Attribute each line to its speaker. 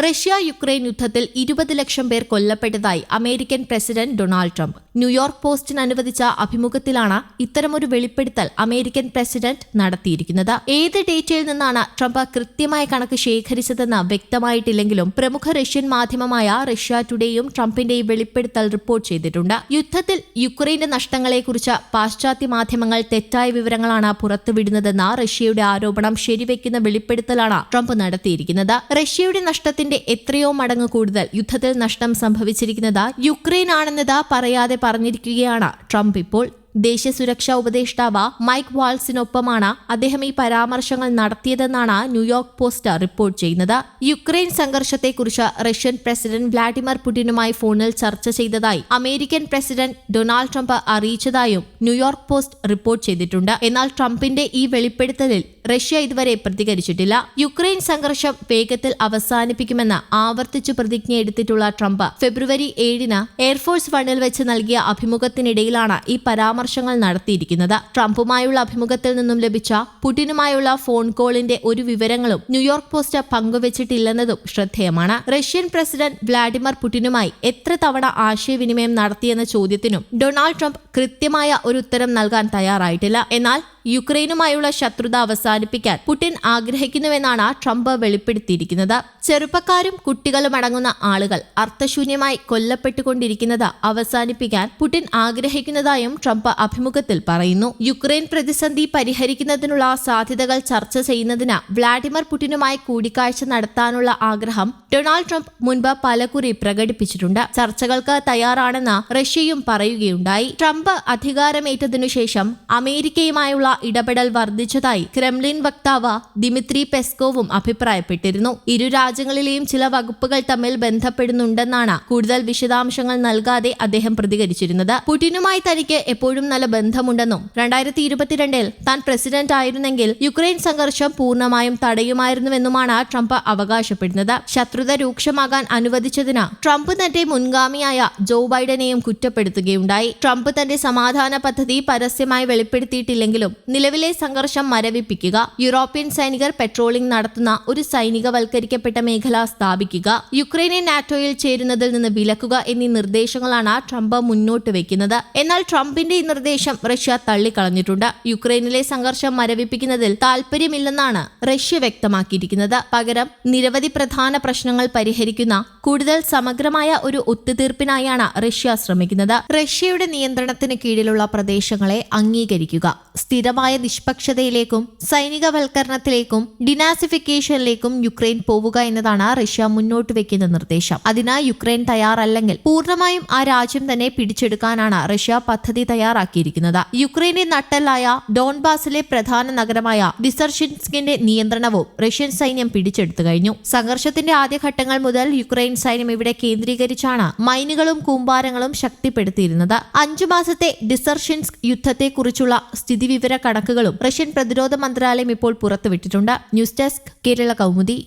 Speaker 1: Russia Ukraine യുദ്ധത്തിൽ 20 ലക്ഷം പേർ കൊല്ലപ്പെട്ടതായി American president Donald Trump. New York പോസ്റ്റിന് അനുവദിച്ച അഭിമുഖത്തിലാണ് ഇത്തരമൊരു വെളിപ്പെടുത്തൽ അമേരിക്കൻ പ്രസിഡന്റ് നടത്തിയിരിക്കുന്നത്. ഏത് ഡേറ്റയിൽ നിന്നാണ് ട്രംപ് കൃത്യമായ കണക്ക് ശേഖരിച്ചതെന്ന് വ്യക്തമായിട്ടില്ലെങ്കിലും പ്രമുഖ റഷ്യൻ മാധ്യമമായ റഷ്യ ടുഡേയും ട്രംപിന്റെ ഈ വെളിപ്പെടുത്തൽ റിപ്പോർട്ട് ചെയ്തിട്ടുണ്ട്. യുദ്ധത്തിൽ യുക്രൈന്റെ നഷ്ടങ്ങളെക്കുറിച്ച് പാശ്ചാത്യ മാധ്യമങ്ങൾ തെറ്റായ വിവരങ്ങളാണ് പുറത്തുവിടുന്നതെന്ന റഷ്യയുടെ ആരോപണം ശരിവെക്കുന്ന വെളിപ്പെടുത്തലാണ് ട്രംപ് നടത്തിയിരിക്കുന്നത്. റഷ്യയുടെ നഷ്ടത്തിന്റെ എത്രയോ മടങ്ങ് കൂടുതൽ യുദ്ധത്തിൽ നഷ്ടം സംഭവിച്ചിരിക്കുന്നത് യുക്രൈൻ ആണെന്നത് പറയാതെ പറഞ്ഞിരിക്കുകയാണ് ട്രംപ് ഇപ്പോൾ. ദേശീയ സുരക്ഷാ ഉപദേഷ്ടാവ് മൈക്ക് വാൾസിനൊപ്പമാണ് അദ്ദേഹം ഈ പരാമർശങ്ങൾ നടത്തിയതെന്നാണ് ന്യൂയോർക്ക് പോസ്റ്റ് റിപ്പോർട്ട് ചെയ്യുന്നത്. യുക്രൈൻ സംഘർഷത്തെക്കുറിച്ച് റഷ്യൻ പ്രസിഡന്റ് വ്ളാഡിമിർ പുടിനുമായി ഫോണിൽ ചർച്ച ചെയ്തതായി അമേരിക്കൻ പ്രസിഡന്റ് ഡൊണാൾഡ് ട്രംപ് അറിയിച്ചതായും ന്യൂയോർക്ക് പോസ്റ്റ് റിപ്പോർട്ട് ചെയ്തിട്ടുണ്ട്. എന്നാൽ ട്രംപിന്റെ ഈ വെളിപ്പെടുത്തലിൽ റഷ്യ ഇതുവരെ പ്രതികരിച്ചിട്ടില്ല. യുക്രൈൻ സംഘർഷം വേഗത്തിൽ അവസാനിപ്പിക്കുമെന്ന് ആവർത്തിച്ചു പ്രതിജ്ഞയെടുത്തിട്ടുള്ള ട്രംപ് ഫെബ്രുവരി 7-ന് എയർഫോഴ്സ് വണ്ണിൽ വെച്ച് നൽകിയ അഭിമുഖത്തിനിടയിലാണ് ഈ പരാമർശങ്ങൾ നടത്തിയിരിക്കുന്നത്. ട്രംപുമായുള്ള അഭിമുഖത്തിൽ നിന്നും ലഭിച്ച പുടിനുമായുള്ള ഫോൺ കോളിന്റെ ഒരു വിവരങ്ങളും ന്യൂയോർക്ക് പോസ്റ്റ് പങ്കുവച്ചിട്ടില്ലെന്നതും ശ്രദ്ധേയമാണ്. റഷ്യൻ പ്രസിഡന്റ് വ്ളാഡിമിർ പുടിനുമായി എത്ര തവണ ആശയവിനിമയം നടത്തിയെന്ന ചോദ്യത്തിനും ഡൊണാൾഡ് ട്രംപ് കൃത്യമായ ഒരു ഉത്തരം നൽകാൻ തയ്യാറായിട്ടില്ല. എന്നാൽ യുക്രൈനുമായുള്ള ശത്രുത അവസാനിപ്പിക്കാൻ പുടിൻ ആഗ്രഹിക്കുന്നുവെന്നാണ് ട്രംപ് വെളിപ്പെടുത്തിയിരിക്കുന്നത്. ചെറുപ്പക്കാരും കുട്ടികളും അടങ്ങുന്ന ആളുകൾ അർത്ഥശൂന്യമായി കൊല്ലപ്പെട്ടുകൊണ്ടിരിക്കുന്നത് അവസാനിപ്പിക്കാൻ പുടിൻ ആഗ്രഹിക്കുന്നതായും ട്രംപ് അഭിമുഖത്തിൽ പറയുന്നു. യുക്രൈൻ പ്രതിസന്ധി പരിഹരിക്കുന്നതിനുള്ള സാധ്യതകൾ ചർച്ച ചെയ്യുന്നതിന് വ്ളാഡിമിർ പുടിനുമായി കൂടിക്കാഴ്ച നടത്താനുള്ള ആഗ്രഹം ഡൊണാൾഡ് ട്രംപ് മുൻപ് പലകുറി പ്രകടിപ്പിച്ചിട്ടുണ്ട്. ചർച്ചകൾക്ക് തയ്യാറാണെന്ന് റഷ്യയും പറയുകയുണ്ടായി. ട്രംപ് അധികാരമേറ്റതിനു ശേഷം അമേരിക്കയുമായുള്ള ഇടപെടൽ വർദ്ധിച്ചതായി ക്രെംലിൻ വക്താവ് ദിമിത്രി പെസ്കോവും അഭിപ്രായപ്പെട്ടിരുന്നു. ഇരു രാജ്യങ്ങളിലെയും ചില വകുപ്പുകൾ തമ്മിൽ ബന്ധപ്പെടുന്നുണ്ടെന്നാണ് കൂടുതൽ വിശദാംശങ്ങൾ നൽകാതെ അദ്ദേഹം പ്രതികരിച്ചിരുന്നത്. പുടിനുമായി തനിക്ക് എപ്പോഴും നല്ല ബന്ധമുണ്ടെന്നും 2022-ൽ താൻ പ്രസിഡന്റ് ആയിരുന്നെങ്കിൽ യുക്രൈൻ സംഘർഷം പൂർണ്ണമായും തടയുമായിരുന്നുവെന്നുമാണ് ട്രംപ് അവകാശപ്പെടുന്നത്. ശത്രുത രൂക്ഷമാകാൻ അനുവദിച്ചതിന് ട്രംപ് തന്റെ മുൻഗാമിയായ ജോ ബൈഡനെയും കുറ്റപ്പെടുത്തുകയുണ്ടായി. ട്രംപ് തന്റെ സമാധാന പദ്ധതി പരസ്യമായി വെളിപ്പെടുത്തിയിട്ടില്ലെങ്കിലും നിലവിലെ സംഘർഷം മരവിപ്പിക്കുക, യൂറോപ്യൻ സൈനികർ പെട്രോളിംഗ് നടത്തുന്ന ഒരു സൈനികവൽക്കരിക്കപ്പെട്ട മേഖല സ്ഥാപിക്കുക, യുക്രൈനെ നാറ്റോയിൽ ചേരുന്നതിൽ നിന്ന് വിലക്കുക എന്നീ നിർദ്ദേശങ്ങളാണ് ട്രംപ് മുന്നോട്ട് വെക്കുന്നത്. എന്നാൽ ട്രംപിന്റെ ഈ നിർദ്ദേശം റഷ്യ തള്ളിക്കളഞ്ഞിട്ടുണ്ട്. യുക്രൈനിലെ സംഘർഷം മരവിപ്പിക്കുന്നതിൽ താൽപര്യമില്ലെന്നാണ് റഷ്യ വ്യക്തമാക്കിയിരിക്കുന്നത്. പകരം നിരവധി പ്രധാന പ്രശ്നങ്ങൾ പരിഹരിക്കുന്ന കൂടുതൽ സമഗ്രമായ ഒരു ഒത്തുതീർപ്പിനായാണ് റഷ്യ ശ്രമിക്കുന്നത്. റഷ്യയുടെ നിയന്ത്രണത്തിന് കീഴിലുള്ള പ്രദേശങ്ങളെ അംഗീകരിക്കുക, സ്ഥിരമായ നിഷ്പക്ഷതയിലേക്കും സൈനികവൽക്കരണത്തിലേക്കും ഡിനാസിഫിക്കേഷനിലേക്കും യുക്രൈൻ പോവുക എന്നതാണ് റഷ്യ മുന്നോട്ട് വെക്കുന്ന നിർദ്ദേശം. അതിന് യുക്രൈൻ തയ്യാറല്ലെങ്കിൽ പൂർണ്ണമായും ആ രാജ്യം തന്നെ പിടിച്ചെടുക്കാനാണ് റഷ്യ പദ്ധതി തയ്യാറാക്കിയിരിക്കുന്നത്. യുക്രൈന്റെ നട്ടെല്ലായ ഡോൺബാസിലെ പ്രധാന നഗരമായ ഡിസർഷിൻസ്കിന്റെ നിയന്ത്രണവും റഷ്യൻ സൈന്യം പിടിച്ചെടുത്തു കഴിഞ്ഞു. സംഘർഷത്തിന്റെ ആദ്യഘട്ടങ്ങൾ മുതൽ യുക്രൈൻ സൈന്യം ഇവിടെ കേന്ദ്രീകരിച്ചാണ് മൈനുകളും കൂമ്പാരങ്ങളും ശക്തിപ്പെടുത്തിയിരുന്നത്. 5 മാസത്തെ ഡിസർഷിൻസ്ക് യുദ്ധത്തെക്കുറിച്ചുള്ള സ്ഥിതിവിവര കണക്കുകളും റഷ്യൻ പ്രതിരോധ മന്ത്രാലയം ഇപ്പോൾ പുറത്തുവിട്ടിട്ടുണ്ട്. News desk, Kerala Kaumudi.